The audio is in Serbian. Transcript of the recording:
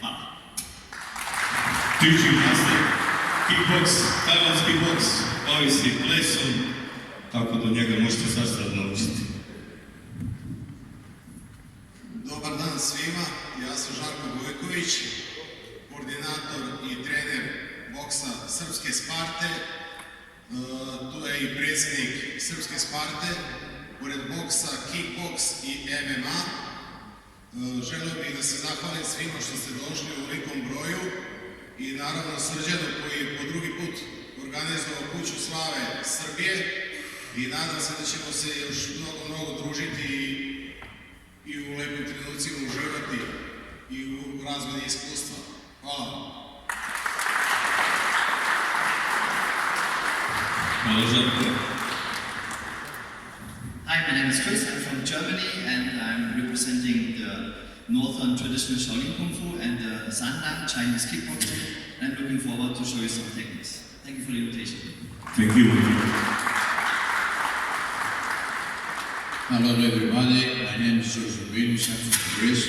Hvala. Ti gimnastik, kickboks, tajvanski boks, bavi se i plesom, tako da njega možete sasvim naučiti. Dobar dan svima, ja sam Žarko Gojković, koordinator i trener boksa Srpske Sparte. Tu je i predsjednik Srpske Sparte, pored boksa, kickboks i MMA. Želio bih da se zahvalim svima što ste došli u velikom broju i naravno Srđanu koji je po drugi put organizovao Kuću slave Srbije i nadam se da ćemo se još mnogo družiti i u lepim trenucima uživati i u razmeni iskustva. Hvala. Hvala Žarko. Hi, my name is Chris. I'm from Germany and I'm representing the Northern Traditional Shaolin Kung Fu and the Sandan Chinese Kickboxing. And I'm looking forward to show you some techniques. Thank you for the invitation. Thank you. Hello everybody, my name is George Rubinus, I'm from Greece.